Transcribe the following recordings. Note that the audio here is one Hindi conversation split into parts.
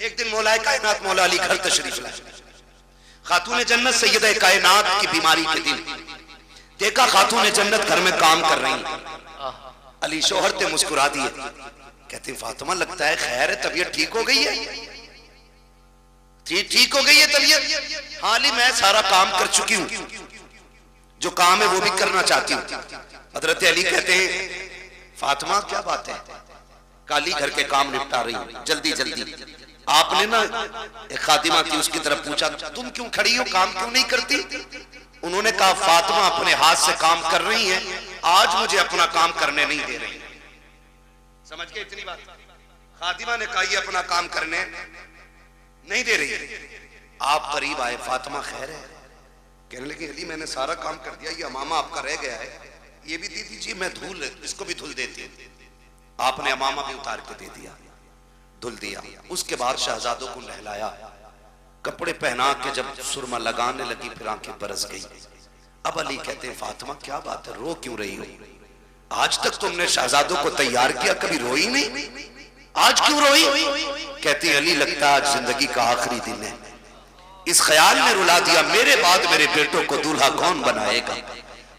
एक दिन मौलाए कायनात मौला अली घर तशरीफ लाए। खातून जन्नत सैयदा कायनात की बीमारी के दिन देखा खातून जन्नत घर में काम कर रही। अली शोहर ते मुस्कुरा दिए, कहते फातिमा लगता है खैर है, तबीयत ठीक हो गई है? ठीक हो गई है तबीयत? हाँ अली मैं सारा काम कर चुकी हूं, जो काम है वो भी करना चाहती हूँ। हजरत अली कहते हैं फातिमा क्या बात है? काली घर के काम निपटा रही हूं जल्दी जल्दी। आपने ना एक खादिमा थी उसकी तरफ पूछा तुम क्यों खड़ी हो, काम क्यों नहीं करती? उन्होंने कहा फातिमा अपने हाथ से काम कर रही है, आज मुझे अपना काम करने नहीं दे रही। समझ के इतनी बात? खादिमा ने कहा ये अपना काम करने नहीं दे रही। आप करीब आए, फातिमा खैर है? कहने लगे अली मैंने सारा काम कर दिया, ये अमामा आपका रह गया है, ये भी दे दीजिए, मैं धुल इसको भी धुल देती हूँ। आपने अमामा भी उतार के दे दिया, धुल दिया। उसके बाद शहजादों को नहलाया, कपड़े पहना के जब सुरमा लगाने लगी फिर आंखें बरस गई। अब अली कहते हैं फातिमा क्या बात है, रो क्यों रही हो? आज तक तुमने शहजादों को तैयार किया, कभी रोई नहीं, आज क्यों रोई? कहती अली लगता आज जिंदगी का आखिरी दिन है। इस ख्याल में रुला दिया मेरे बाद मेरे बेटों को दूल्हा कौन बनाएगा?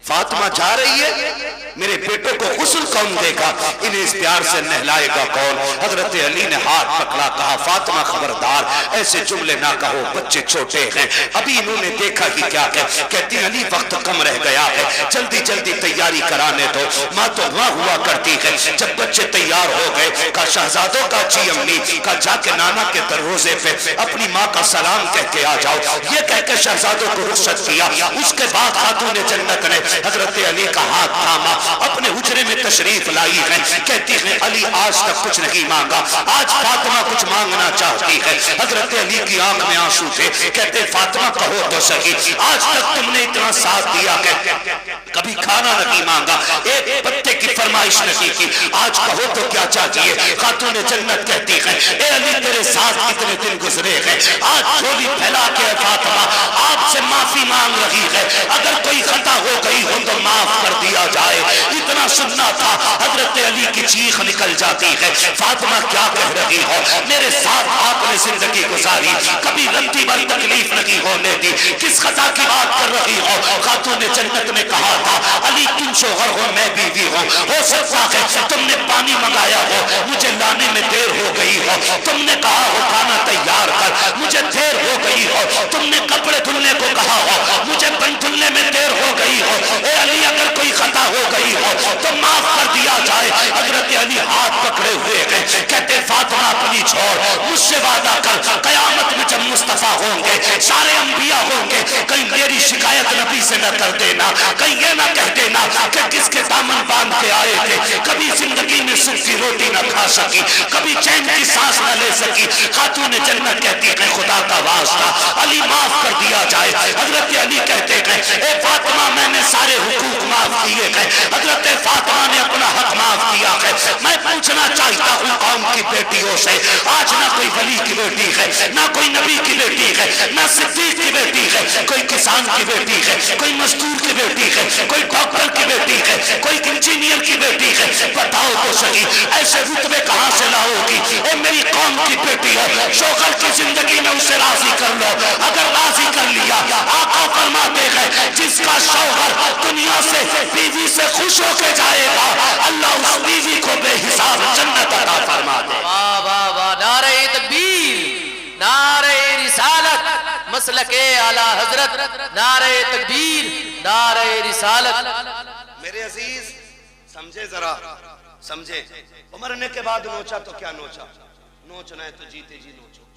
फातिमा जा रही है, मेरे बेटों को गुस्ल कौन देगा? इन्हें इस प्यार से नहलाएगा कौन? हजरत अली ने हाथ पकड़ा, कहा फातिमा खबरदार ऐसे जुमले ना कहो, बच्चे छोटे हैं, अभी इन्होंने देखा कि क्या है। कहती अली वक्त कम रह गया है, जल्दी जल्दी तैयारी कराने दो। माँ तो वहां हुआ करती है, जब बच्चे तैयार हो गए का शहजादों का जी अम्मी का जाके नाना के दरवाजे पे अपनी माँ का सलाम कह के आ जाओ, ये कहकर शहजादों को रुखसत किया। उसके बाद खातून जन्नत ने हजरत अली का हाथ थामा, अपने हुजरे में तशरीफ लाई है। कहती है अली आज तक कुछ नहीं मांगा, आज फातिमा कुछ मांगना चाहती है। हजरत अली की आंख में आंसू थे। कहते फातिमा कहो तो सही, आज तक तुमने इतना साथ दिया है, कभी खाना नहीं मांगा, एक पत्ते की फरमाइश नहीं की, आज कहो तो क्या चाहिए? खातून जन्नत कहती है ए अली तेरे साथ कितने दिन गुजरे हैं, आज झोली फैला के फातिमा आपसे माफी मांग रही है, अगर कोई खता हो गई हो तो माफ कर दिया जाए। इतना सुनना था, हजरत अली की चीख निकल जाती है, फातिमा क्या कह रही हो? मेरे साथ आपने जिंदगी गुजारी, कभी रत्ती भर तकलीफ नहीं होने दी, किस खता की बात कर रही हो? खातून जन्नत ने कहा था अली तुम शोहर हो मैं बीवी हूँ, हो सकता है तुमने पानी मंगाया हो, मुझे लाने में देर हो गई हो, तुमने कहा हो खाना तैयार कर, मुझे देर हो गई हो, तुमने कपड़े धुलने को कहा हो, मुझे बन धुलने में देर हो गई हो। ए अली अगर कोई खता हो गई हो तो माफ कर दिया जाए। हजरत अली हाथ पकड़े हुए हैं, कहते फातिमा अपनी छोड़, मुझसे वादा कर कयामत में जब मुस्तफा होंगे, सारे अंबिया होंगे, कहीं मेरी शिकायत नबी से न कर देना, कहीं ये ना कह देना कि किसके दामन बांध के आए थे, कभी जिंदगी में सुख की रोटी न खा सकी, कभी चैन की सांस न ले सकी। खातून जन्नत कहती है खुदा का वास्ता अली माफ कर दिया जाए। हजरत अली कहते हैं ए फातिमा मैंने सारे हुकूक माफ किए हैं, हजरत फातिमा ने अपना हक माफ किया है। मैं पूछना चाहता हूँ कौम की बेटियों से, आज ना कोई वली की बेटी है, ना कोई नबी की बेटी है, ना सिद्दीक की बेटी है, कोई किसान की बेटी है, कोई मजदूर की बेटी है, कोई डॉक्टर की बेटी है, कोई इंजीनियर की बेटी है, बताओ तो सही ऐसे रुतबे कहाँ से लाओगी? ए मेरी कौम की बेटी हो, शोहर की जिंदगी में उसे राजी कर लो, अगर राजी कर लिया आका फरमाते हैं जिसका शौहर दुनिया से बीवी से खुश होके जाएगा, अल्लाह उस बीवी को बेहिसाब जन्नत अता फरमा दे। वाह वाह वाह, नारे तकबीर, नारे रिसालत, मसलके आला हजरत, नारे तकबीर, नारे रिसालत। मेरे अजीज समझे जरा, समझे। मरने के बाद नोचा तो क्या नोचा, नोचना है तो जीते जी नोचो,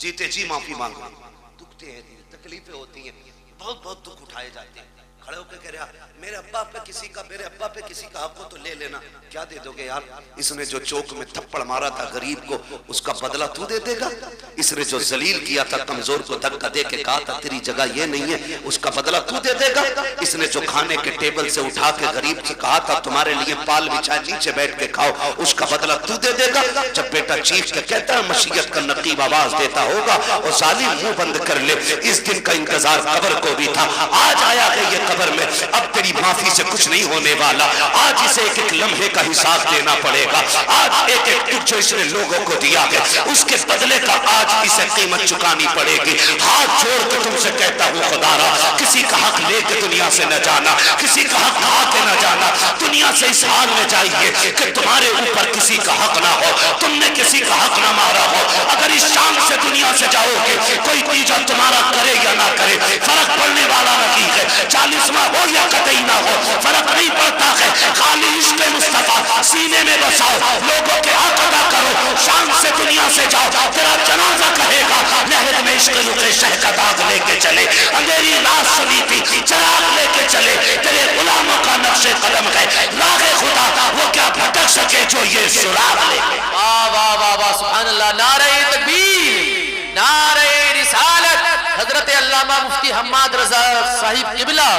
जीते जी माफी मांगो। दुखते हैं दिल, तकलीफें होती हैं, बहुत बहुत दुख उठाए जाते हैं। खड़े होकर कह रहा मेरे अब्बा पे किसी का, मेरे अब्बा पे किसी का हक हो तो ले लेना, क्या दे दोगे यार? इसने जो चौक में थप्पड़ मारा था गरीब को, उसका बदला तू दे देगा? इसने जो जलील किया था, कमजोर को धक्का दे के कहा था तेरी जगह ये नहीं है, उसका बदला तू दे देगा? इसने जो खाने के टेबल से उठा के गरीब से कहा था तुम्हारे लिए पाल बिछाए नीचे बैठ के खाओ, उसका बदला तू दे देगा? जब बेटा चीख के कहता है मशीयत का नकीब आवाज देता होगा और जालिम मुंह बंद कर ले, इस दिन का इंतजार कब्र को भी था, आज आया है ये कब्र में, अब तेरी माफी से कुछ नहीं होने वाला। आज इसे एक एक लम्हे का हिसाब देना पड़ेगा। आज एक एक दुख जो इसने लोगों को दिया है उसके बदले का आज इसे कीमत चुकानी पड़ेगी। हाथ जोड़ के तुमसे कहता हूँ खुदारा, किसी का हक लेके दुनिया से न जाना, किसी का हक खा के न जाना। दुनिया से इस हाल में जाइए कि तुम्हारे ऊपर किसी का हक ना हो, तुमने किसी का हक ना मारा हो। अगर इस शाम से दुनिया से जाओगे, कोई तीजा तुम्हारा करे या ना करे फर्क पड़ने वाला नहीं है। 40वां हो या कतई ना हो, फर्क नहीं पड़ता है। खाली इश्क़ मुस्तफा सीने में बसाओ, लोगों के हक अदा करो। शाम से दुनिया से जाओ, तेरा जनाजा कहेगा लहर में इश्क़ रुखे शह का दाग लेके चले। अंधेरी रात सुनी थी, चिराग लेके चले। तेरे गुलामों का नक्शे कदम है, राहे खुदा वो क्या भटक सके जो ये सुराग ले। वाह वाह वाह वाह, सुभान अल्लाह। नारे तकबीर, नारे रिसालत, हजरत अल्लामा मुफ्ती हम्माद रजा साहिब किबला।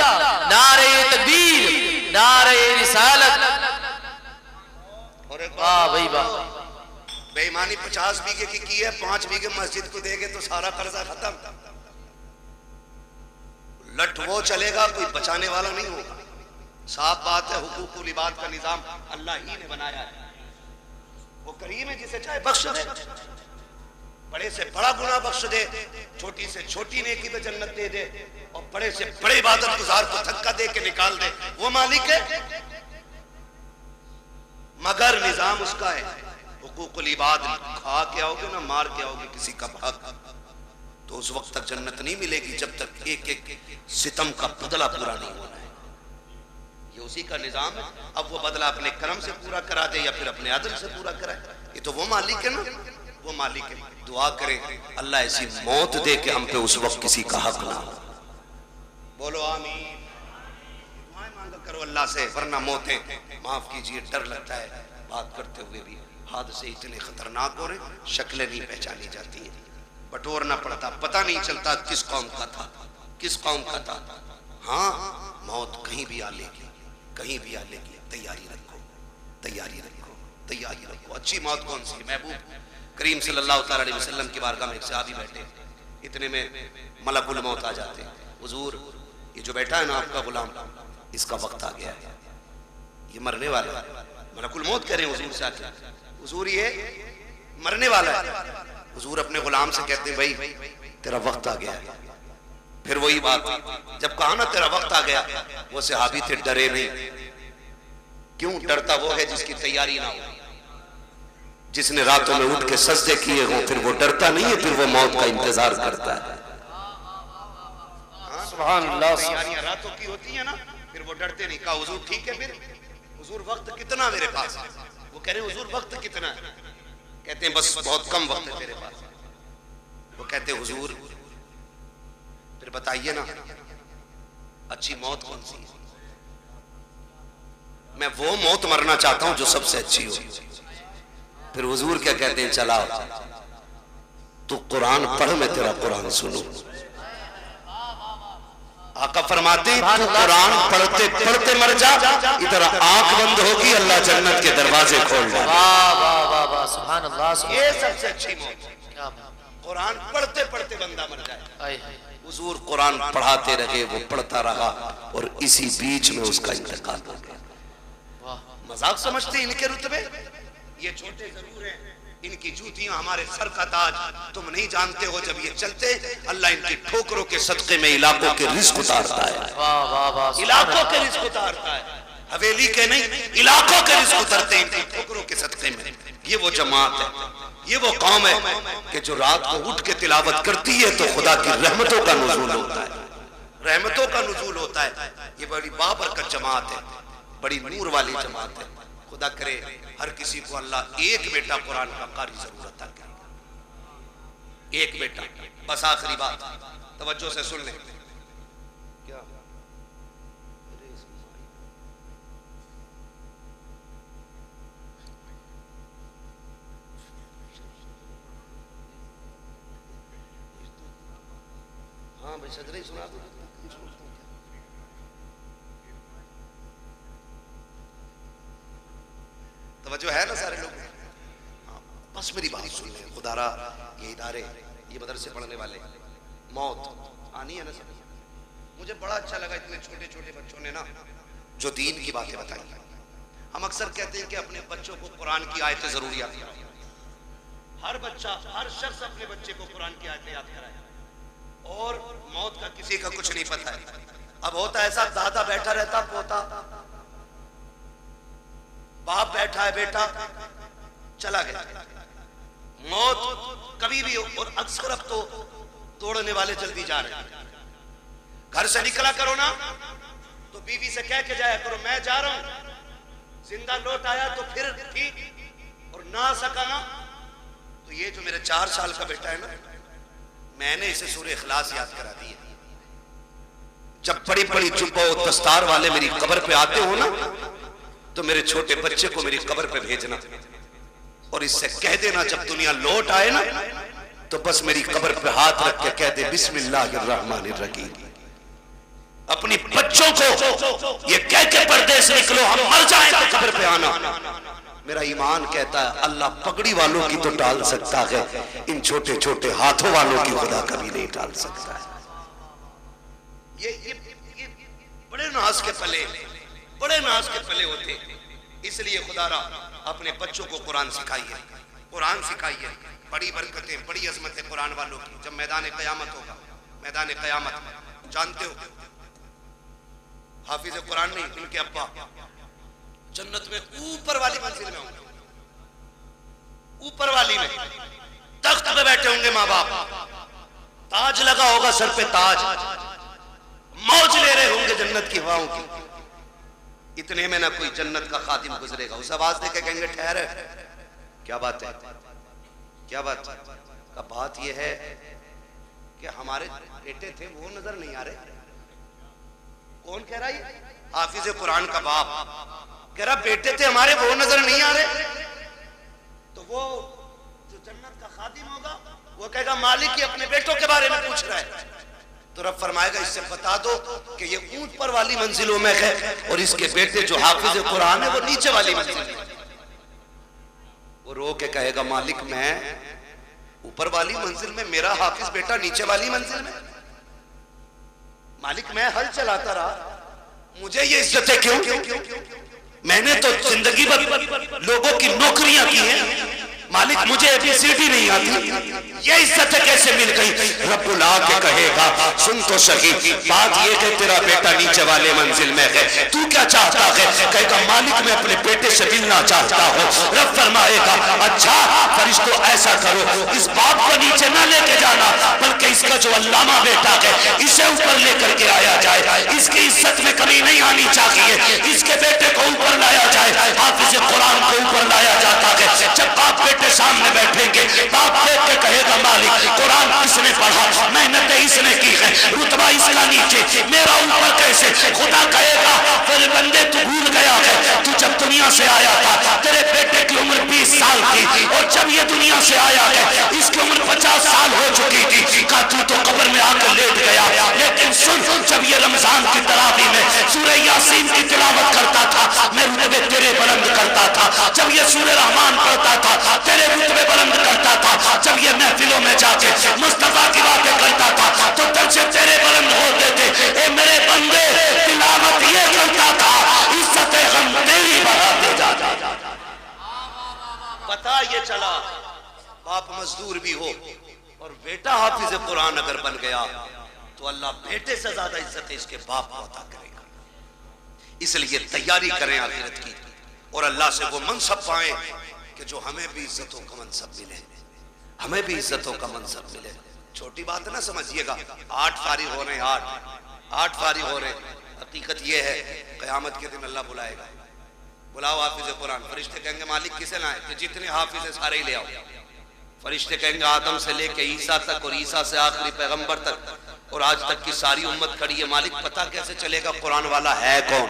नारे तकबीर, नारे रिसालत। वाह भाई वाह। बेईमानी 50 बीघे की है, 5 बीघे मस्जिद को देंगे तो सारा कर्जा खत्म। लट वो चलेगा, कोई बचाने वाला नहीं होगा। साफ बात है, हुकूकुल इबाद का निजाम अल्लाह ही ने बनाया है। वो करीम है, जिसे चाहे बख्श दे, बड़े से बड़ा गुनाह बख्श दे, छोटी से छोटी नेकी पे जन्नत दे दे, और बड़े से बड़े इबादत गुजार को धक्का दे के निकाल दे। वो मालिक है, मगर निजाम उसका है। हुकूकुल इबाद खा के आओगे ना मार के आओगे किसी का हक, तो उस वक्त तक जन्नत नहीं मिलेगी जब तक एक एक सितम का बदला पूरा नहीं होना है। ये उसी का निजाम है। अब वो बदला अपने कर्म से पूरा करा दे या फिर अपने अदल से पूरा कराए, ये तो वो मालिक है ना, वो मालिक है। दुआ करें अल्लाह ऐसी मौत दे के हम पे उस वक्त किसी का हक ना हो। बोलो आमीन। दुआएं मांगा करो अल्लाह से, वरना मौतें, माफ कीजिए, डर लगता है बात करते हुए भी। हादसे इतने खतरनाक हो रहे, शक्लें नहीं पहचानी जाती है, बटोरना पड़ता, पता नहीं चलता किस कौम का था, किस कौम का था। हाँ, मौत कहीं भी आ लेगी, कहीं भी आ लेगी। तैयारी रखो, तैयारी रखो, तैयारी रखो। अच्छी मौत कौन सी? महबूब करीम सल्लल्लाहु अलैहि वसल्लम की बारगाह में एक सहाबी बैठे, इतने में मलकुल मौत आ जाते। हुजूर, ये जो बैठा है ना आपका गुलाम, इसका वक्त आ गया है, ये मरने वाला है। मलकुल मौत कह रहे हैं हुजूर से आके, हुजूर ये मरने वाला है। हुजूर अपने गुलाम से कहते हैं, भाई तेरा वक्त आ गया है। फिर वही बात, जब कहा ना तेरा वक्त आ गया, वो सहाबी थे डरे नहीं। क्यों डरता? वो है जिसकी तैयारी ना हो, जिसने रातों में उठ के सजदे किए हों, फिर वो डरता नहीं है, फिर वो मौत का इंतजार करता है। सुभान अल्लाह। तैयारियां रातों की होती है ना, फिर वो डरते नहीं। कहा हुजूर ठीक है, फिर हुजूर वक्त कितना मेरे पास? वो कह रहे हुजूर वक्त कितना है? कहते हैं बस बहुत कम वक्त है मेरे पास। वो कहते हुजूर फिर बताइए ना, अच्छी मौत कौन सी है? मैं वो मौत मरना चाहता हूं जो सबसे अच्छी हो। फिर हुजूर क्या कहते हैं, चलाओ तू कुरान पढ़, मैं तेरा कुरान सुनूं। आका फरमाते तू कुरान पढ़ते पढ़ते मर जा, इधर आंख बंद होगी, अल्लाह जन्नत के दरवाजे खोल दे। वाह वाह वाह वाह, सुभान अल्लाह। ये सबसे अच्छी मौत, कुरान पढ़ते पढ़ते बंदा मर जाए। हुजूर कुरान पढ़ाते रहे, वो पढ़ता रहा, और इसी बीच में उसका इंतकाल हो गया। मजाक समझते इनके रुतबे? ये छोटे जरूर हैं, इनकी जूतियां हमारे सर का ताज। तुम नहीं जानते हो, जब ये चलते अल्लाह इनकी ठोकरों के सदके में इलाकों के रिस्क उतारता है। वाह वाह वाह, इलाकों के रिस्क उतारता है, हवेली के नहीं, इलाकों के रिस्क उतरते हैं इनकी ठोकरों के सदके में। ये वो जमात है, ये वो कौम है कि जो रात को उठ के तिलावत करती है तो खुदा की रहमतों का नुज़ूल होता है, रहमतों का नुज़ूल होता है। ये बड़ी बाबरकत जमात है, बड़ी नूर वाली जमात है। खुदा करे हर किसी को अल्लाह एक बेटा कुरान का कारी जरूर अता करे, एक बेटा। बस आखिरी बात तवज्जो से सुन ले। क्या हाँ भाई, सदरे सुना दो। तवज्जो है ना सारे लोग? बस मेरी बात सुन ले खुदारा। ये इदारे, ये मदरसे पढ़ने वाले, मौत आनी है ना सब, मुझे बड़ा अच्छा लगा इतने छोटे छोटे बच्चों ने ना जो दीन की बातें बताई। हम अक्सर कहते हैं कि अपने बच्चों को कुरान की आयतें जरूर याद कराएं। हर बच्चा, हर शख्स अपने बच्चे को कुरान की आयतें याद कराए। और मौत का किसी का कुछ नहीं पता है। अब होता ऐसा, दादा बैठा रहता, पोता, बाप बैठा है, बेटा चला गया, मौत कभी भी हो। और अक्सर अब तो तोड़ने वाले जल्दी जा रहे हैं। घर से निकला करो ना तो बीवी से कह के जाया करो मैं जा रहा हूं, जिंदा लौट आया तो फिर ठीक, और ना आ सका ना तो ये जो मेरे 4 साल का बेटा है ना, मैंने इसे सूरह इखलास याद करा दी है। जब बड़ी बड़ी जुब्बा और दस्तार वाले मेरी कब्र पे आते हो ना तो मेरे छोटे बच्चे को मेरी कब्र पे भेजना और इससे कह देना जब दुनिया लौट आए ना तो बस मेरी कब्र पे हाथ रख के कह दे बिस्मिल्लाहिर्रहमानिर्रहीम। अपनी बच्चों को ये कह के परदेश निकलो हम मर जाएं तो कब्र पे आना। मेरा ईमान कहता है अल्लाह पगड़ी वालों की तो टाल सकता है, इन छोटे छोटे हाथों वालों की खुदा कभी नहीं टाल सकता है। ये बड़े नाज के पले, बड़े नाज के पले होते। इसलिए खुदारा अपने बच्चों को कुरान सिखाइए, कुरान सिखाइए। बड़ी बरकतें, बड़ी अजमतें कुरान वालों की। जब मैदान क़यामत होगा, मैदान क़यामत जानते हो, हाफिज कुरान नहीं, इनके अब्बा जन्नत में ऊपर वाली मंजिल में होंगे, ऊपर वाली में तख्त पे बैठे होंगे माँ बाप, ताज लगा होगा सर पे, ताज, मौज ले रहे होंगे जन्नत की हवाओं की। इतने में ना कोई जन्नत का खादिम गुजरेगा, उस आवाज दे के कहेंगे ठहरे, क्या बात है, क्या बात का बात यह है कि हमारे बेटे थे वो नजर नहीं आ रहे। कौन कह रहा है? हाफिज कुरान का बाप कह रहा बेटे थे हमारे वो नजर नहीं आ रहे। तो वो जो जन्नत का खादिम होगा वो कहेगा मालिक ये अपने बेटों के बारे में पूछ रहा है। तो रब फरमाएगा इससे बता दो कि ये ऊंट पर वाली मंजिलों में है और इसके बेटे जो हाफिज कुरान है वो नीचे वाली मंजिल में। वो रो के कहेगा मालिक मैं ऊपर वाली मंजिल में, मेरा हाफिज बेटा नीचे वाली मंजिल में। मालिक मैं हल चलाता रहा, मुझे ये इज्जतें क्यों? मैंने तो जिंदगी भर लोगों की नौकरियां की हैं, मालिक मुझे ABCD नहीं आती, ये इज्जत कैसे मिल गई? रब्बुल आके कहेगा सुन तो सही, बात ये कि तेरा बेटा नीचे वाले मंजिल में है, तू क्या चाहता है? कहेगा मालिक मैं अपने बेटे से मिलना चाहता हूँ। रब फरमाएगा अच्छा फरिश्तों ऐसा करो, इस बाप को नीचे ना लेके जाना बल्कि इसका जो अल्लामा बेटा है इसे ऊपर लेकर के आया जाए, इसकी इज्जत में कमी नहीं आनी चाहिए, इसके बेटे को ऊपर लाया जाए। हाफिज कुरान को ऊपर लाया जाता है। जब बाप बेटे सामने बैठेंगे, बाप देख के कहेगा मालिक कुरान किसने पढ़ा, मेहनत इसने की है, रुतबा इसका नीचे, मेरा ऊपर कैसे? खुदा कहेगा फिर बंदे तू भूल गया है, तू जब दुनिया से आया था तेरे बेटे की उम्र 20 साल थी और जब ये दुनिया से आया है इसकी उम्र 50 साल हो चुकी थी। का तू तो कब्र में आकर लेट गया, लेकिन सुन जब ये रमजान की तरावी में सूरह यासीन की तिलावत करता था मैं रुतबे तेरे बुलंद करता था, जब ये सूरह रहमान पढ़ता था तेरे रुतबे बुलंद करता था, जब ये महफिलों में जाके मुस्तफा की बातें करता था तो दर्जे तेरे बुलंद होते थे। ए मेरे बंदे तिलावत ये करता था, इज्जत हम तेरी बढ़ाते जाते। पता ये चला बाप मजदूर भी हो और बेटा हाफिज कुरान अगर बन गया तो अल्लाह बेटे से ज्यादा इज्जत इसके बाप को अता करेगा। इसलिए तैयारी करें आखिरत की और अल्लाह से वो मनसब पाएं कि जो हमें भी इज्जतों का मनसब मिले, हमें भी इज्जतों का मनसब मिले। छोटी बात ना समझिएगा, 8 फारिग हो रहे हैं, 8 फारिग हो रहे हैं। हकीकत ये है क़यामत के दिन अल्लाह बुलाएगा, बुलाओ हाफिज कुरान। फरिश्ते कहेंगे मालिक किसे लाए? कि जितने हाफिज है सारे ही ले आओ। फरिश्ते कहेंगे आदम से लेके ईसा तक और ईसा से आखिरी पैगंबर तक और आज तक की सारी उम्मत खड़ी है। मालिक पता कैसे चलेगा कुरान वाला है कौन?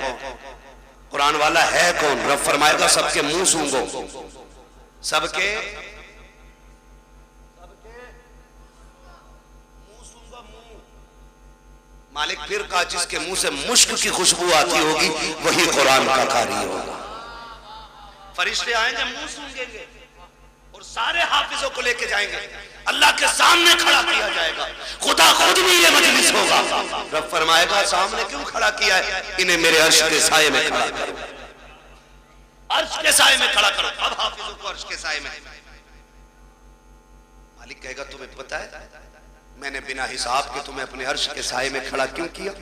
कुरान वाला है कौन? रब फरमाएगा सबके मुंह सूंघो, सबके मुंह सूंघो, मुंह। मालिक फिर कहा जिसके मुंह से मुश्क की खुशबू आती होगी वही कुरान का कारी होगा। फरिश्ते आएंगे मुंह सूंघेंगे और सारे हाफिजों को लेके जाएंगे, अल्लाह के सामने खड़ा किया जाएगा। खुदा खुद भी ये मजलिस होगा। रब फरमाएगा सामने क्यों खड़ा किया है, इन्हें मेरे अर्श के साए में खड़ा करो, अर्श के साए में खड़ा करो। अब हाफिजों को अर्श के साए में। मालिक कहेगा तुम्हें पता है मैंने बिना हिसाब के तुम्हें अपने अर्श के साए में खड़ा क्यों किया?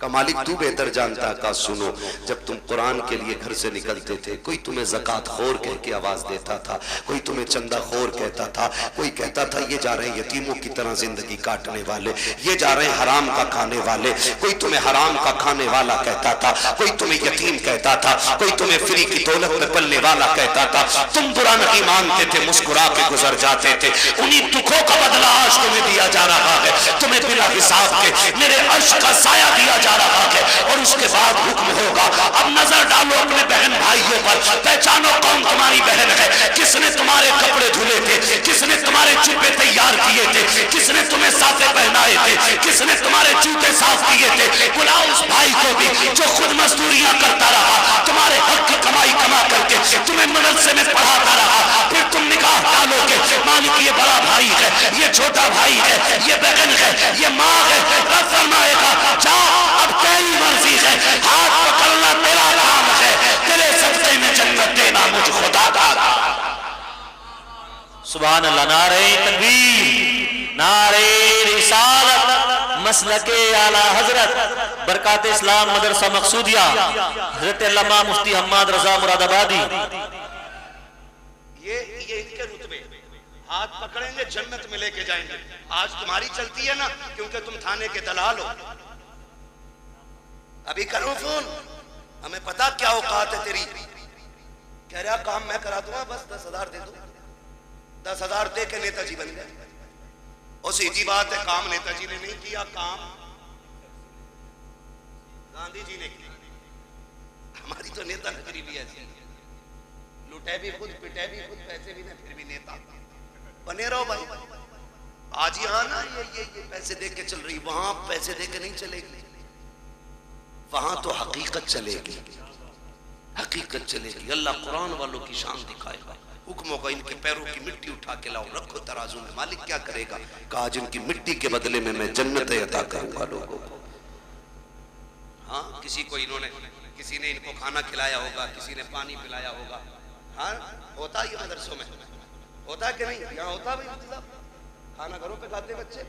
का मालिक तू बेहतर जानता। का सुनो, जब तुम कुरान के लिए घर से निकलते थे, कोई तुम्हें ज़कात खोर कह के आवाज देता था, कोई तुम्हें चंदा खोर कहता था, कोई कहता था ये जा रहे हैं यतीमों की तरह जिंदगी काटने वाले, ये जा रहे हैं हराम का खाने वाले, कोई तुम्हें हराम का खाने वाला कहता था, कोई तुम्हें यतीम कहता था, कोई तुम्हें फ्री की दौलत में पलने वाला कहता था। तुम बुरा नहीं मानते थे, मुस्कुरा के गुजर जाते थे। उन्हीं दुखों का बदला आज तुम्हें दिया जा रहा है। तुम्हें बिना हिसाब के मेरे अर्श का साया दिया जा रहा है। और उसके बाद हुक्म होगा, अब नजर डालो अपने बहन भाइयों पर, पहचानो कौन तुम्हारी बहन है, किसने तुम्हारे कपड़े धुले थे, किसने तुम्हारे जुब्बे तैयार किए थे, किसने तुम्हें साफे पहनाए थे, किसने तुम्हारे जूते साफ किए थे। बुलाओ उस भाई को भी जो खुद मजदूरियां करता रहा, तुम्हारे हक की कमाई कमा करके तुम्हें मदरसे में पढ़ाता रहा। फिर तुम निकाह डालोगे, मालिक ये बड़ा भाई है, ये छोटा भाई है, ये बहन है, ये माँ है। रब फरमाएगा जाओ अब तेरी मर्जी है, हाथ पकड़ना तेरा काम है, तेरे सदक़े में जन्नत देना मुझ खुदा का। सुभान अल्लाह। नारे तकबीर, नारे रिसालत, मसलके आला हजरत बरकात इस्लाम मदरसा मकसूदिया हजरत अल्लामा मुफ्ती हम्माद रजा मुरादाबादी। ये इनके रुतबे, हाथ पकड़ेंगे जन्नत में लेके जाएंगे। आज तुम्हारी चलती है ना, क्योंकि तुम थाने के दलाल हो। अभी करो फोन, हमें पता क्या औकात है तेरी। कह रहा काम मैं करा दूंगा, बस 10,000 दे दो। 10,000 दे के नेताजी बन गए। और सीधी बात है, काम नेताजी ने नहीं किया, काम गांधी जी ने किया। हमारी तो नेता नगरी भी ऐसी, लुटे भी खुद, पिटे भी खुद, पैसे भी नहीं, फिर भी नेता बने रहो भाई। आज यहाँ ना ये पैसे दे के चल रही, वहां पैसे दे के नहीं चलेगी, वहां तो हकीकत चलेगी, हकीकत चलेगी। अल्लाह कुरान वालों की शान दिखाएगा। हुक्म होगा इनके पैरों की मिट्टी उठा के लाओ, रखो तराजू में। मालिक क्या करेगा? कहा जिनकी मिट्टी के बदले में मैं जन्नत अता करूंगा लोगों को। हाँ, किसी को इन्होंने, किसी ने इनको खाना खिलाया होगा, किसी ने पानी पिलाया होगा। हाँ, होता ही मदरसों में होता कि नहीं? यहाँ होता भी खाना घरों पे खाते बच्चे।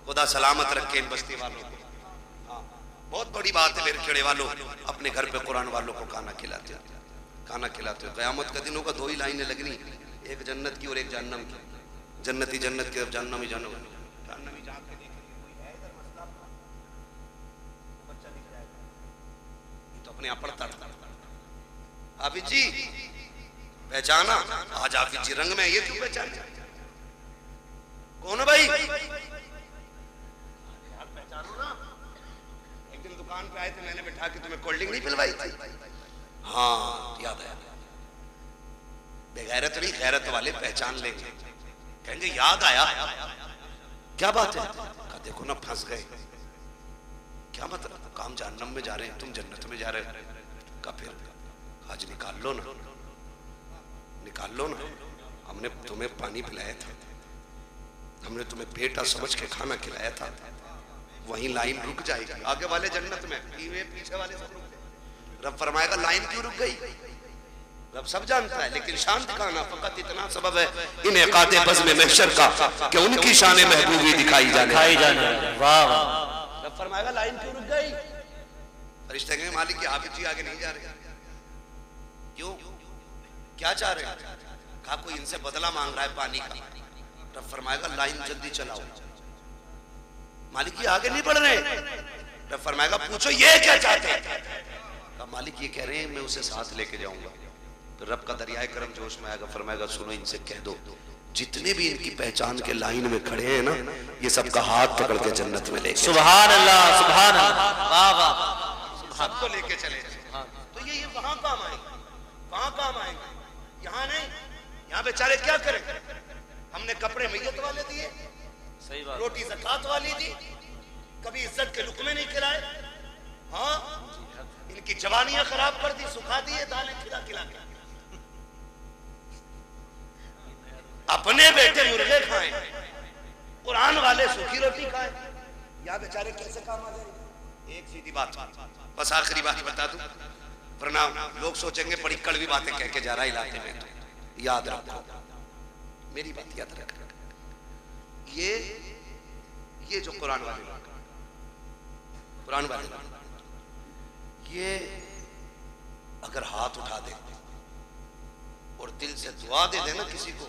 खुदा सलामत रखे इन बस्ती वालों को। हाँ, बहुत बड़ी बात है मेरे खेड़े वालों, अपने घर पे कुरान वालों को खाना खिलाते हो, खाना खिलाते हो। क़यामत का दिन होगा, 2 ही लाइनें लगनी, एक जन्नत की और एक जहन्नम की। जन्नती जन्नत की, जहन्नमी जहन्नम। जहन्नमी जाके देखेंगे कोई है इधर मसला, बच्चा दिख जाएगा। ये तो अपने आप पढ़ता था। हाफिज जी पहचाना? आज हाफिज जी रंग में, ये क्यों पहचाने? कौन है भाई? पहचानो ना। एक दिन दुकान पे आए थे, मैंने बैठा के तुम्हें कोल्ड ड्रिंक नहीं पिलवाई थी? हाँ याद आया। बेगैरत नहीं, गैरत वाले पहचान लेंगे, कहेंगे याद आया। क्या बात है? कहा देखो ना फंस गए। क्या मतलब? काम जहन्नम में जा रहे हैं, तुम जन्नत में जा रहे हो। का फिर आज निकाल लो ना, निकाल लो ना। हमने तुम्हें पानी पिलाया था, हमने तुम्हें बेटा समझ के खाना खिलाया था। वहीं लाइन रुक जाएगी, आगे वाले जन्नत में, पीछे वाले सब रुक गए। रब फरमाएगा लाइन क्यों रुक गई? रब सब जानता है, लेकिन शान दिखाना फकत इतना सबब है इन इकादे बज़्म महशर का कि उनकी शान महबूबी दिखाई जाने। वाह वाह। रब फरमाएगा लाइन क्यों रुक गई? फरिश्ते कहेंगे मालिक के हाफिज जी आगे नहीं जा रहे। क्यों? क्या चाह रहे हैं? कहा कोई इनसे बदला मांग रहा है पानी का। रब फरमाएगा लाइन जल्दी चलाओ। मालिक ये आगे नहीं बढ़ रहे। रब फरमाएगा पूछो ये क्या चाहते हैं? कहा मालिक ये कह रहे हैं मैं उसे साथ लेके जाऊंगा। तो रब का दरियाए करम जोश में आएगा, फरमाएगा सुनो इनसे कह दो जितने भी इनकी पहचान के लाइन में खड़े हैं ना, ये सबका हाथ पकड़ के जन्नत में ले। सुभान अल्लाह, सुभान अल्लाह, वाह वाह। सबको लेके चले। तो ये वहां काम आएंगे, वहां काम आएंगे, यहाँ नहीं। यहाँ बेचारे क्या करें? हमने कपड़े मैयत वाले दिए, सही बात, रोटी ज़कात वाली दी, कभी इज्जत के लुकमे नहीं खिलाए। हाँ, इनकी जवानियां खराब कर दी, सुखा दिए दालें खिला खिला के। अपने बेटे मुर्गे खाएं, कुरान खा ले, सूखी रोटी खाए, या बेचारे कैसे काम आ जाएंगे। एक सीधी बात, बस आखिरी बात बता दूं, वरना लोग सोचेंगे बड़ी कड़वी बातें कह के जा रहा है इलाके में। तो याद रखो, मेरी बात याद रख, ये जो कुरान वाले ये अगर हाथ उठा दे और दिल से दुआ दे देना किसी को,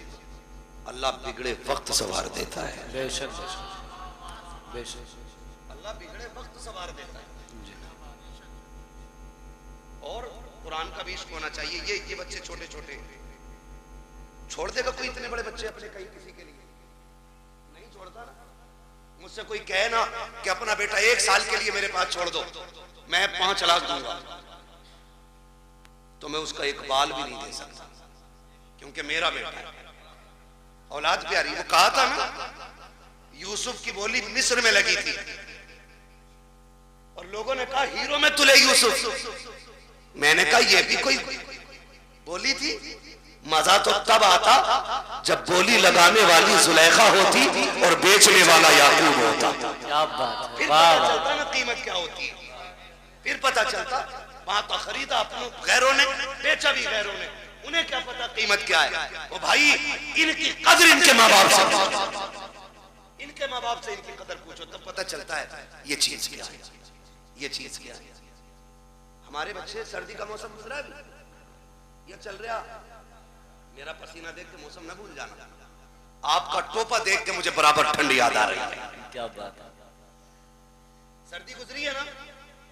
अल्लाह बिगड़े वक्त सवार देता है। बेशक बेशक अल्लाह बिगड़े वक्त सवार देता है। और कुरान का भी इश्क होना चाहिए। ये बच्चे छोटे छोटे छोड़ देगा कोई इतने बड़े बच्चे अपने कहीं किसी के लिए नहीं छोड़ता ना। मुझसे कोई कहे ना कि अपना बेटा 1 साल के लिए मेरे पास छोड़ दो, मैं 5 लाख दूंगा, तो मैं उसका एक बाल भी नहीं दे सकता, क्योंकि मेरा बेटा है, औलाद प्यारी। वो कहा था ना, यूसुफ की बोली मिस्र में लगी थी और लोगों ने कहा हीरो में तुले यूसुफ। मैंने कहा ये भी कोई बोली थी। मजा तो तब आता जब बोली लगाने वाली जुलेखा होती और बेचने वाला याकूब होता। क्या बात, फिर पता चलता ना कीमत क्या होती है, फिर पता चलता। वहां तो खरीदा अपनों गैरों ने, बेचा भी गैरों ने, उन्हें क्या पता कीमत क्या है। वो भाई इनकी कदर इनके माँ बाप से, इनके माँ बाप से इनकी कदर पूछो, तब पता चलता है ये चीज क्या है, ये चीज क्या है। हमारे बच्चे, सर्दी का मौसम गुजरा है, ये चल रहा, मेरा पसीना देख के मौसम न भूल जाना, आपका टोपा देख के मुझे बराबर ठंड याद आ रही है। क्या बात है। सर्दी गुजरी है ना,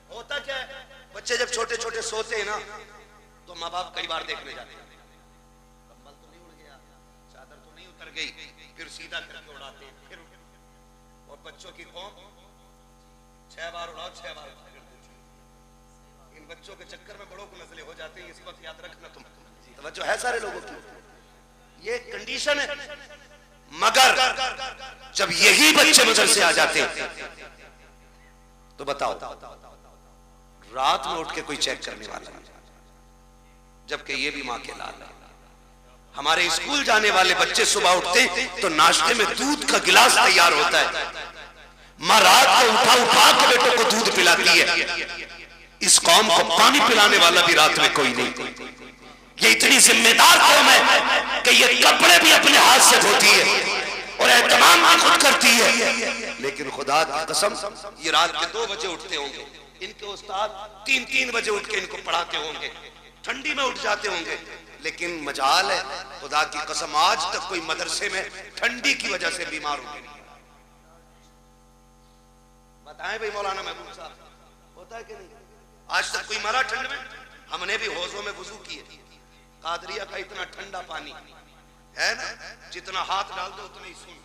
होता क्या है, बच्चे जब छोटे छोटे सोते हैं ना, तो माँ बाप कई बार देखने जाते हैं, कंबल तो नहीं उड़ गया, चादर तो नहीं उतर गई, फिर सीधा करके उड़ाते हैं, फिर और बच्चों की कौम 6 बार उड़ाओ 6 बार उठा कर देती है। इन बच्चों के चक्कर में बड़ों को नस्लें हो जाते हैं, इस वक्त याद रखना तुम, तवज्जो है सारे लोगों की, ये कंडीशन है। मगर जब यही बच्चे मदरसे आ जाते हैं तो बताओ, रात में उठ के कोई चेक करने वाला नहीं, जबकि ये भी मां के लाल है। हमारे स्कूल जाने वाले बच्चे सुबह उठते तो नाश्ते में दूध का गिलास तैयार होता है, मां रात को उठा उठा के बेटों को दूध पिलाती है। इस कौम को पानी पिलाने वाला भी रात में कोई नहीं। ये इतनी जिम्मेदार कौम है कि ये कपड़े भी अपने हाथ से धोती है और एहतमाम भी खुद करती है। लेकिन खुदा की कसम, ये रात के 2 बजे उठते होंगे, इनके उस्ताद 3-3 बजे उठ के इनको पढ़ाते होंगे, ठंडी में उठ जाते होंगे। लेकिन मजाल है, खुदा की कसम, आज तक कोई मदरसे में ठंडी की वजह से बीमार हो गया। बताएं भाई मौलाना महबूब साहब, होता है कि नहीं? आज तक कोई मरा ठंड में? हमने भी हौजों में वुजू किए, कादरिया का इतना ठंडा पानी है ना, जितना हाथ डाल दो उतना ही सुन,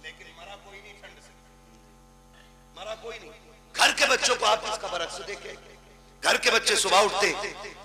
लेकिन मरा कोई नहीं ठंड से, मरा कोई नहीं। घर के बच्चों को आप इसका बरक्स देखें, घर के बच्चे सुबह उठते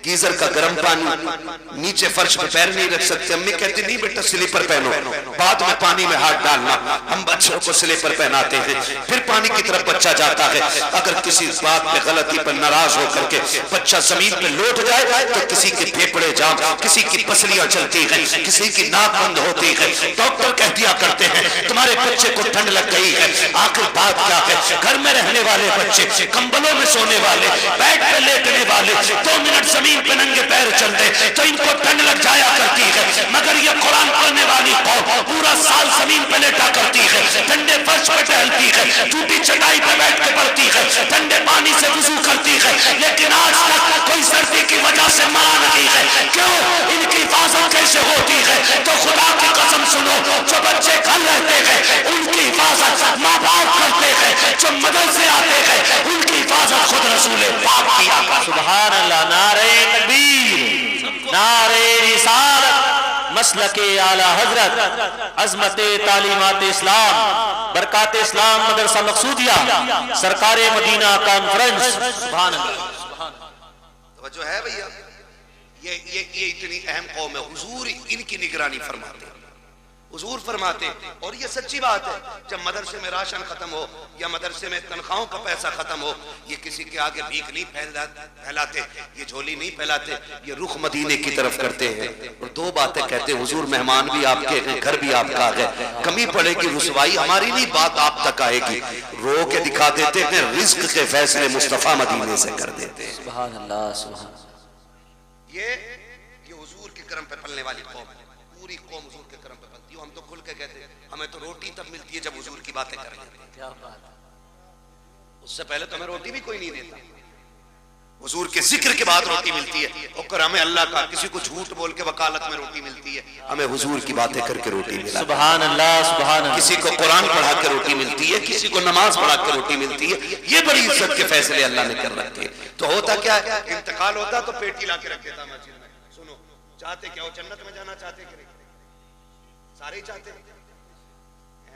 गीजर का गर्म पानी, नीचे फर्श पे पैर नहीं रख सकते, अम्मी कहती नहीं बेटा स्लीपर पहनो, बाद में पानी में हाथ डालना। हम बच्चों को स्लीपर पहनाते हैं, फिर पानी की तरफ बच्चा जाता है। अगर किसी बात में गलती पर नाराज होकर के बच्चा जमीन पे लौट जाए तो किसी के फेफड़े जाम, किसी की पसलियां चलती हैं, किसी की नाक बंद होती है। डॉक्टर कह दिया करते हैं तुम्हारे बच्चे को ठंड लग गई है। आखिर बात क्या है? घर में रहने वाले बच्चे, कंबलों में सोने वाले, बेड पे लेटने वाले, 2 मिनट जमीन पे नंगे पैर चलते तो इनको ठंड लग जाया करती है। मगर ये कुरान पढ़ने वाली कौम पूरा साल जमीन पे लेटा करती है, ठंडे फर्श पे टहलती है, टूटी चटाई पे बैठ के पढ़ती है, ठंडे पानी से वुजू करती है, लेकिन आज तक कोई सर्दी की वजह से मरा नहीं है। क्यों? इनकी हिफाजत कैसे होती है? तो खुदा की कसम सुनो, जो बच्चे घर रहते हैं उनकी हिफाजत माँ बाप करते हैं, जो मदरसे आते हैं उनकी हिफाजत खुद रसूल पाक किया। सुभान अल्लाह। नारे तकबीर, नारे रिसालत, मसलके आला हजरत, अजमते तालीमात इस्लाम, बरकात इस्लाम मदरसा मकसूदिया, सरकारे मदीना कॉन्फ्रेंस। सुभान अल्लाह। तो जो है भैया, ये इतनी अहम कौम है, हुजूर इनकी निगरानी फरमाते हैं, हुजूर फरमाते, और ये सच्ची बात है, जब मदरसे में राशन खत्म हो या मदरसे में तनख्वाहों का पैसा खत्म हो, ये किसी के आगे भीख नहीं फैलाते, ये झोली नहीं फैलाते, ये रुख मदीने की तरफ करते हैं और दो बातें कहते हैं, हुजूर मेहमान भी आपके हैं, घर भी आपका है, कमी पड़ेगी रुसवाई हमारी नहीं, बात आप तक आएगी, रो के दिखा देते हैं, रिज्क के फैसले मुस्तफा मदीने से कर देते हैं। सुभान अल्लाह, सुभान। ये हुजूर के करम पे पलने वाली कौम है, पूरी कौम हुजूर के करम पे पलती है। हम तो खुल के कहते हैं, हमें तो रोटी तब मिलती है जब हुजूर की बातें कर लेते हैं। क्या बात है। उससे पहले तो हमें रोटी भी कोई नहीं देता, हुजूर के जिक्र के बाद रोटी मिलती है। और हमें अल्लाह का, किसी को झूठ बोल के वकालत में रोटी मिलती है, हमें हुजूर की बातें करके रोटी मिलती है। सुभान अल्लाह, सुभान अल्लाह। किसी को कुरान पढ़ा के रोटी मिलती है, किसी को नमाज पढ़ा के रोटी मिलती है। ये बड़ी इज्जत के फैसले अल्लाह ने कर रखे। तो होता क्या है, इंतकाल होता तो पेटी ला के रख देता मस्जिद में। सुनो, चाहते क्या हो, जन्नत में जाना चाहते कि नहीं? सारे ही चाहते हैं,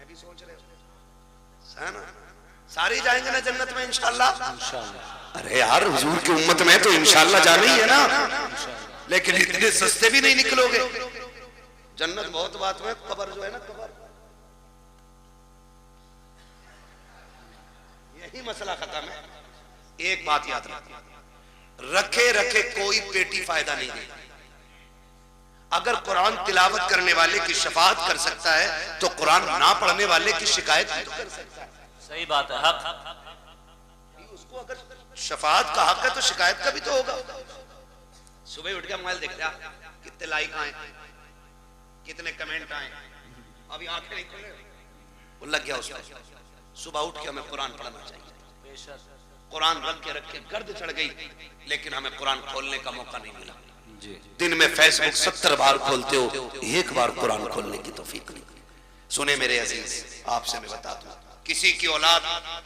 भी सोच रहे हो है ना? सारे ही जाएंगे ना जन्नत में इंशाअल्लाह। अरे यार, हुजूर की उम्मत में तो इंशाअल्लाह जाना ही है ना, लेकिन इतने सस्ते भी नहीं निकलोगे। जन्नत बहुत बात में, कब्र जो है ना, कब्र, यही मसला खत्म है। एक बात याद रखना, रखे रखे कोई पेटी फायदा नहीं देती। अगर कुरान तिलावत करने वाले की शफाअत कर सकता है तो कुरान ना पढ़ने वाले की शिकायत भी तो कर सकता है। सही बात है, हक। उसको अगर शफाअत का हक है तो शिकायत का भी तो होगा। सुबह उठ के मोबाइल देख रहा, कितने लाइक आए, कितने कमेंट आए, अभी आंखें नहीं खुले, वो लग गया उसको। सुबह उठ के हमें कुरान पढ़ना चाहिए। कुरान रख के गर्द चढ़ गई, लेकिन हमें कुरान खोलने का मौका नहीं मिला। दिन में फेसबुक 70 बार खोलते हो, एक बार कुरान खोलने की तौफीक नहीं। सुने मेरे अजीज, आपसे मैं बता दूं, किसी की औलाद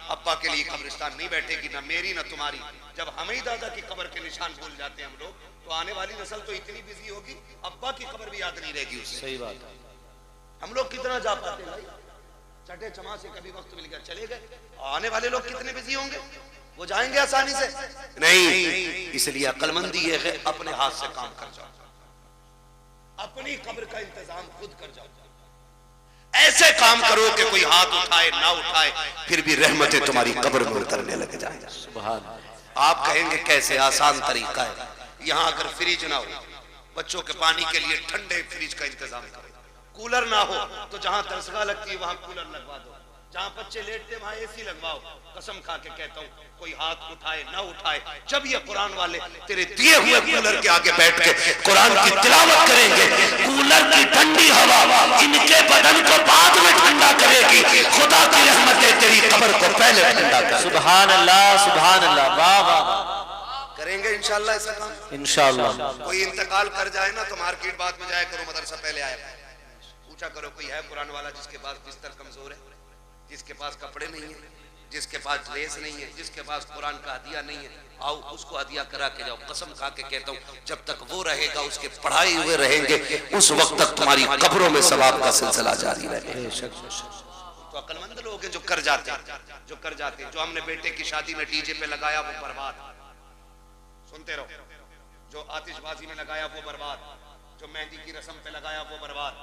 अब्बा के लिए कब्रिस्तान नहीं बैठेगी, ना मेरी ना तुम्हारी। जब हम ही दादा की कब्र के निशान भूल जाते हैं हम लोग, तो आने वाली नस्ल तो इतनी बिजी होगी, अब्बा की कब्र भी याद नहीं रहेगी उसे। सही बात है। हम लोग कितना जा पाते हैं भाई, चटे चमा से कभी वक्त मिल गया चले गए। आने वाले लोग कितने बिजी होंगे, वो जाएंगे आसानी से नहीं। इसलिए अक्लमंदी ये है, अपने हाथ से काम कर जाओ, अपनी कब्र का इंतजाम खुद कर जाओ। ऐसे काम करो कि कोई हाथ उठाए ना उठाए, फिर भी रहमतें तुम्हारी कब्र में उतरने लग जाए। सुभान। आप कहेंगे कैसे, आसान तरीका है। यहाँ अगर फ्रिज ना हो, बच्चों के पानी के लिए ठंडे फ्रिज का इंतजाम करो। कूलर ना हो तो जहां तरसगा लगती है वहां कूलर लगवा दो, जहां बच्चे लेटते वहां एसी लगवाओ। कसम खा के कहता हूँ, कोई हाथ उठाए ना उठाए, जब ये कुरान वाले तेरे दिए हुए कूलर के आगे बैठ के कुरान की तिलावत करेंगे, कूलर की ठंडी हवा इनके बदन को बाद में ठंडा करेगी। खुदा की रहमतें तेरी कब्र को पहले ठंडा कर। सुभान अल्लाह, सुभान अल्लाह। वाह वाह। करेंगे इंशाल्लाह ऐसा काम, इंशाल्लाह। कोई इंतकाल कर जाए ना तो मार्केट बाद में जाया करो, मदरसा पहले आया पूछा करो, कोई है कुरान वाला जिसके पास बिस्तर कमजोर है, जिसके पास कपड़े नहीं है, जिसके पास ड्रेस नहीं है, जिसके पास कुरान का हदिया नहीं है, आओ उसको हदिया करा के जाओ। कसम खा के कहता हूँ, जब तक वो रहेगा, उसके पढ़ाई हुए रहेंगे, उस वक्त तक तुम्हारी कब्रों में सवाब का सिलसिला जारी रहेगा। तो अक्लमंद लोग हैं जो कर जाते हैं, जो हमने बेटे की शादी में डीजे पे लगाया वो बर्बाद, सुनते रहो। जो आतिशबाजी में लगाया वो बर्बाद, जो मेहंदी की रस्म पे लगाया वो बर्बाद,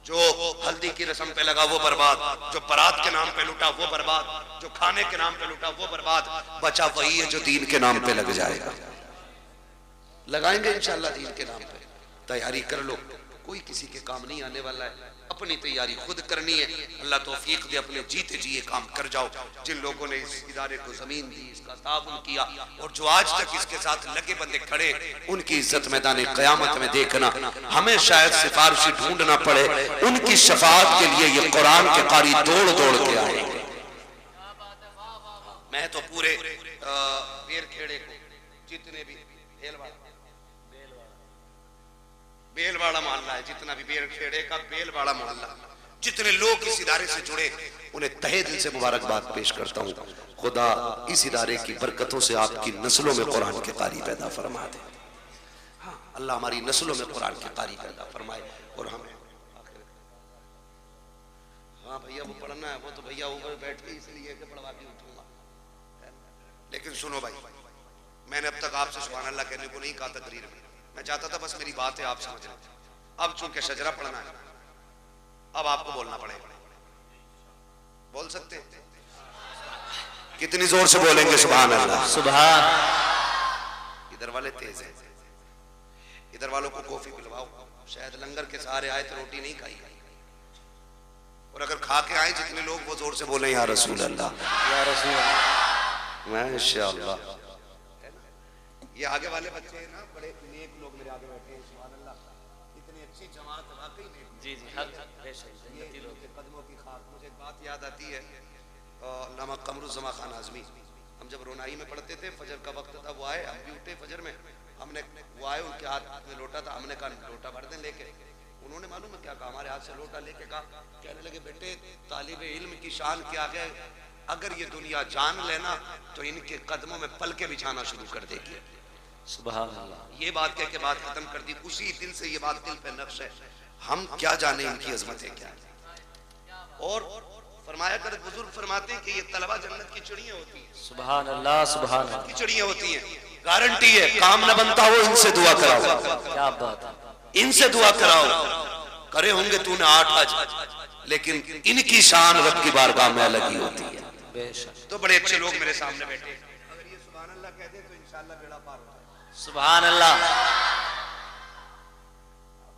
जो हल्दी की रस्म पे लगा वो बर्बाद, जो बारात के नाम पे लुटा वो बर्बाद, जो खाने के नाम पे लुटा वो बर्बाद। बचा वही है जो दीन के नाम पे लग जाएगा। लगाएंगे इंशाल्लाह दीन के नाम पे, तैयारी कर लो, कोई किसी के काम नहीं आने वाला है, अपनी तैयारी खुद करनी है। अल्लाह तौफीक दे, अपने जीते जी ये काम कर जाओ। जिन लोगों ने इस इदारे को जमीन दी, इसका ताउन किया, और जो आज तक इसके साथ लगे बंदे खड़े, उनकी इज्जत मैदान क़यामत में देखना। हमें शायद सिफारिशी ढूंढना पड़े, उनकी शफाअत के लिए ये कुरान के कारी दौड़ दौड़ के आएंगे। मैं तो पूरे बेरखेड़े को, जितने भी बेलवाड़ा मोहल्ला है, जितना भी बेरखेड़े का बेलवाड़ा मोहल्ला, जितने लोग इस इदारे से जुड़े, उन्हें तहे दिल से मुबारकबाद पेश करता हूँ। खुदा इस इदारे की बरकतों से आपकी नस्लों में कुरान के कारी पैदा फरमा दे। हाँ, अल्लाह हमारी नस्लों में कुरान के कारी पैदा फरमाए। और हमें हाँ भैया वो पढ़ना है, वो तो भैया ऊपर बैठ के इसलिए पढ़वा के उठूंगा। लेकिन सुनो भाई, मैंने अब तक आपसे सुभान अल्लाह कहने को नहीं कहा तकरीर में, मैं चाहता था बस मेरी बात है आप समझ लें। अब चूंकि शजरा पढ़ना है, अब आपको बोलना पड़ेगा। बोल सकते हैं? कितनी जोर से बोलेंगे सुभान अल्लाह? सुभान। इधर वाले तेज हैं, इधर वालों को कॉफी पिलवाओ। शायद लंगर के सहारे आए तो रोटी नहीं खाई, और अगर खा के आए जितने लोग वो जोर से बोले या रसूल अल्लाह, या रसूल अल्लाह। माशाअल्लाह। ये आगे वाले बच्चे हैं ना, बड़े नेक लोग मेरे आगे बैठे हैं, सुभान अल्लाह। इतनी अच्छी जमात वाकई नेक। जी जी, ये लोग के कदमों की खाक। मुझे एक बात याद आती है, अल्लामा कमरुज़्ज़मा खान आज़मी, हम जब रोनाई में पढ़ते थे, फजर का वक्त था, वो आए, हम भी उठे फजर में, हमने वो आए, उनके हाथ में लोटा था, हमने कहा लोटा भर दें लेके। उन्होंने मालूम है क्या कहा? हमारे हाथ से लोटा लेके कहा, कहने लगे बेटे तालिब इल्म की शान क्या है, अगर ये दुनिया जान लेना तो इनके कदमों में पलके बिछाना शुरू कर देगी। सुभान अल्लाह। ये बात कह के बात खत्म कर दी। उसी दिन से ये बात दिल पे नक्श है, हम क्या जाने इनकी अजमत है क्या। और फरमाया कर बुजुर्ग फरमाते हैं कि ये तलबा जन्नत की चिड़ियां होती हैं। सुभान अल्लाह, सुभान अल्लाह। की चिड़ियां होती हैं, गारंटी है, काम न बनता हो इनसे दुआ कराओ। क्या बात है, इनसे दुआ कराओ। करे होंगे तूने 8 हज, लेकिन इनकी शान रब की बारगाह में अलग ही होती है। बेशक। तो बड़े अच्छे लोग मेरे सामने बैठे, अगर ये सुभान अल्लाह कह दे तो इंशाअल्लाह बेड़ा पार होता है। सुभान अल्लाह।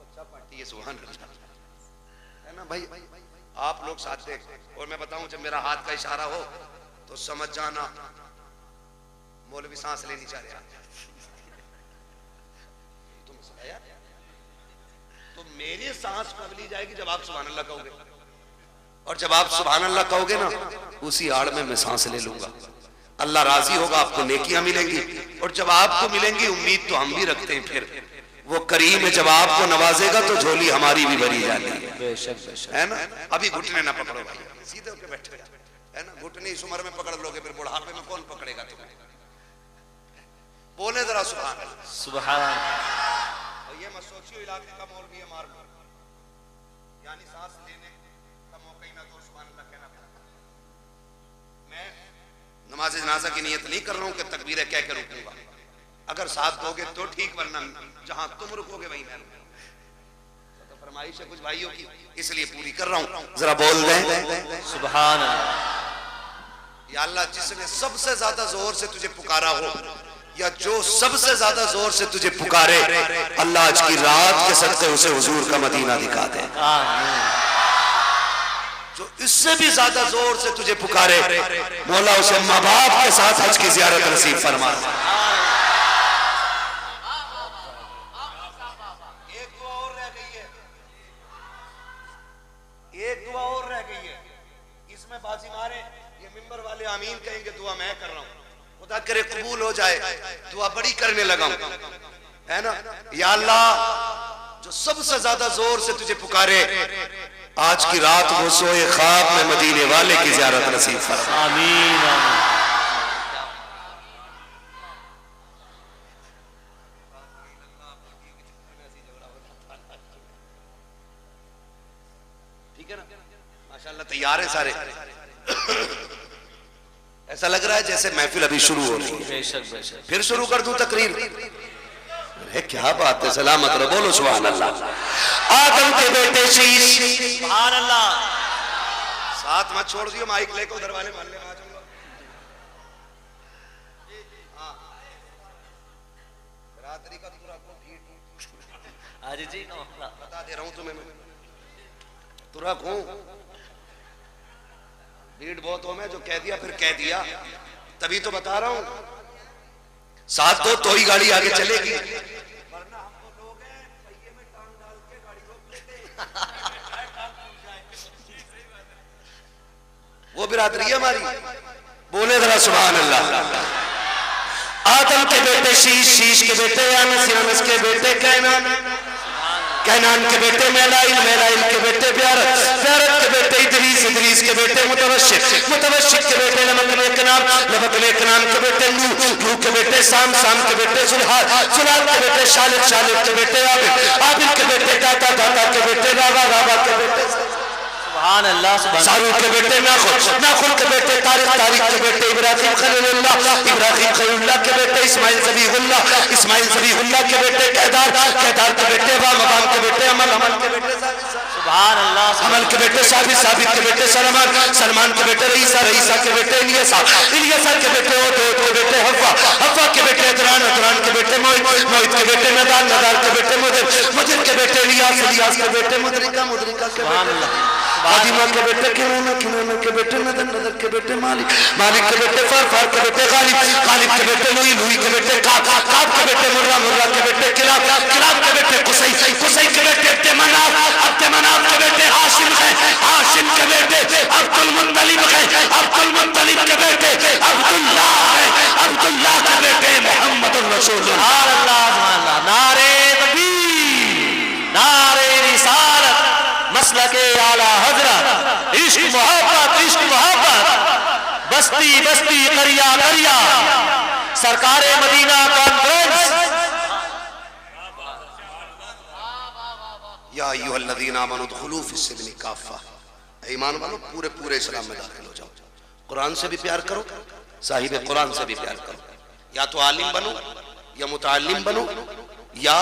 अच्छा पार्टी है, सुभान अल्लाह है ना भाई। आप लोग साथ देख, और मैं बताऊं जब मेरा हाथ का इशारा हो तो समझ जाना मौलवी सांस लेनी चाह रहे हैं। तो मेरी सांस कब ली जाएगी? जब आप सुभान अल्लाह कहोगे, और जब आप सुभान अल्लाह कहोगे ना, उसी आड़ में मैं सांस ले लूंगा। अल्लाह राजी होगा, आपको नेकियां मिलेंगी, और जब आपको मिलेंगी, उम्मीद तो हम भी रखते हैं, फिर वो करीम है, जब आपको नवाजेगा तो झोली हमारी भी भरी जाती है। बेशक बेशक, है ना। अभी घुटने ना पकड़ो भाई, सीधे होके बैठे, है ना। घुटने इस उम्र में पकड़ लोगे, फिर बुढ़ापे में कौन पकड़ेगा तुम्हें? बोले जरा सुभान अल्लाह। सुभान। और ये मत सोचियो इलाके का मौलवी है मार लो, यानी सांस लेने का मौका ही ना दो, सुभान अल्लाह कहना पड़ता। मैं नमाज जनाजा की नियत नहीं कर रहा हूँ कि तकबीरें कह के रुकूंगा। अगर साथ दोगे तो ठीक, वरना जहां तुम रुकोगे वहीं मैं रुकूंगा। तो फरमाइश है कुछ भाइयों की, इसलिए पूरी कर रहा हूं। जरा बोल दें सुभान अल्लाह। या अल्लाह, जिसने सबसे ज्यादा जोर से तुझे पुकारा हो, या जो सबसे ज्यादा जोर से तुझे पुकारे, अल्लाह आज की रात के सदके उसे हुजूर का मदीना दिखा दे। जो इससे भी ज्यादा जोर से तुझे पुकारे, मौला उसे माँ बाप के साथ हज की जियारत नसीब फरमा। एक दुआ और रह गई है, इसमें बाजी मारे, ये मिंबर वाले आमीन कहेंगे, दुआ मैं कर रहा हूं, खुदा करे कबूल हो जाए, दुआ बड़ी करने लगा हूं, है ना। या अल्लाह, जो सबसे ज्यादा जोर से तुझे पुकारे, आज की रात वो सोए ख्वाब में मदीने वाले की ज़ियारत नसीब फरमा। आमीन आमीन। ठीक है ना, माशाल्लाह तैयार है सारे। ऐसा लग रहा है जैसे महफिल अभी शुरू हो रही है। बेशक बेशक। फिर शुरू कर दूं तकरीर? अरे क्या बात है, सलामत रहो, बोलो सुभान अल्लाह। आदम के बेटे शीश, सुभान अल्लाह। साथ मत छोड़ दियो, माइक लेकर उधर वाले मोहल्ले में आ जाऊंगा। हाँ, रात्रि का पूरा को भीड़ आज जी बता दे रहा हूं तुम्हें, मैं तुरक हूं, भीड़ बहुत हो, मैं जो कह दिया फिर कह दिया, तभी तो बता रहा हूं। साथ दो तो ही गाड़ी आगे चलेगी, वरना हम तो लोग हैं पहिए में टांग डाल के गाड़ी रोक लेते हैं। वो बिरादरी है हमारी, बोले जरा सुभान अल्लाह। आदम के बेटे शीश, शीश के बेटे यानस, यानस के बेटे कैनान, कैनान के बेटे मेलाइल, मेलाइल के बेटे प्यारत, प्यारत के बेटे इदरीस, इदरीस के बेटे मुतवशिक, मुतवशिक के बेटे लमक में कनाम, लमक में कनाम के बेटे नूह, नूह के बेटे साम, साम के बेटे जुल्हाल, जुल्हाल के बेटे शालिब, शालिब के बेटे आबिद, आबिद के बेटे दाता, दाता के बेटे रावा, रावा के बेटे सुभान अल्लाह। सुभान सारूक के बेटे नाखुद, नाखुद के बेटे तारिक, तारिक के बेटे इब्राहिम खलीलुल्लाह, इब्राहिम खलीलुल्लाह के बेटे इस्माइल ज़बीहुल्लाह, इस्माइल ज़बीहुल्लाह के बेटे केदार, केदार के बेटे वाम, वाम के बेटे अमल, अमल के बेटे सुभान अल्लाह। अमल के बेटे साबित, साबित के बेटे सलमान, सलमान के बेटे रईसा, रईसा के बेटे इलियासा, इलियासा के बेटे ओद, ओद के बेटे हव्वा, हव्वा के बेटे अदरान, अदरान के बेटे मोहित, मोहित के बेटे नदान, नदान के बेटे मुदिर, मुदिर के बेटे इलियास, इलियास के बेटे मुदरिका, मुदरिका के बेटे फातिमा के बेटे किनाना, किनाना के बेटे नदर, नदर के बेटे मालिक, मालिक के बेटे फार, फार के बेटे गालिब, गालिब के बेटे लुई, लुई के बेटे काब, काब के बेटे मुर्रा, मुर्रा के बेटे किलाब, किलाब के बेटे कुसै, कुसै के बेटे अब्दुमनाफ, अब्दुमनाफ के बेटे हाशिम है, हाशिम के बेटे अब्दुल मुत्तलिब है, अब्दुल मुत्तलिब के बेटे अब्दुल्लाह है, अब्दुल्लाह के बेटे मोहम्मदुर रसूलुल्लाह। सुभान अल्लाह, सुभान अल्लाह। नारे तकबीर, नारे रिसालत, मसलके आला हजरत, इश्क मोहब्बत, इश्क मोहब्बत, बस्ती बस्ती करिया करिया, सरकारे मदीना कॉन्फ्रेंस। या अय्युहल्लज़ीना आमनू उदखुलू फिस्सिल्मि काफ़ा, ईमान वालों पूरे पूरे इस्लाम में दाखिल हो जाओ। कुरान से भी प्यार करो, साहिब कुरान से भी प्यार करो। या तो आलिम बनो, या मुताल्लिम बनो, या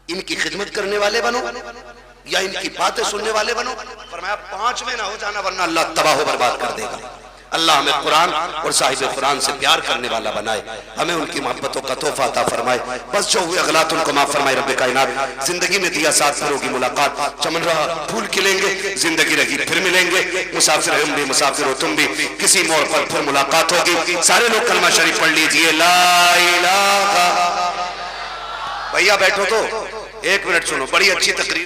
इनकी खिदमत करने वाले बनो, या इनकी बातें सुनने वाले बनो। फरमाया 5 में ना हो जाना, वरना अल्लाह तबाह बर्बाद कर देगा। अल्लाह हमें कुरान और साहिब कुरान से प्यार करने वाला बनाए, हमें उनकी मोहब्बतों का तोहफा अता फरमाए। बस जो हुए अगलात उनको माफ फरमाए रब्बे कायनात। जिंदगी में दिया साथ फिरों की मुलाकात, चमन रहा फूल खिलेंगे, जिंदगी रही फिर मिलेंगे। मुसाफिर हम भी, मुसाफिर हो तुम भी, किसी मोड़ पर फिर मुलाकात होगी। सारे लोग कलमा शरीफ पढ़ लीजिए, ला इलाहा। भैया बैठो तो 1 मिनट सुनो, बड़ी अच्छी तकरीर।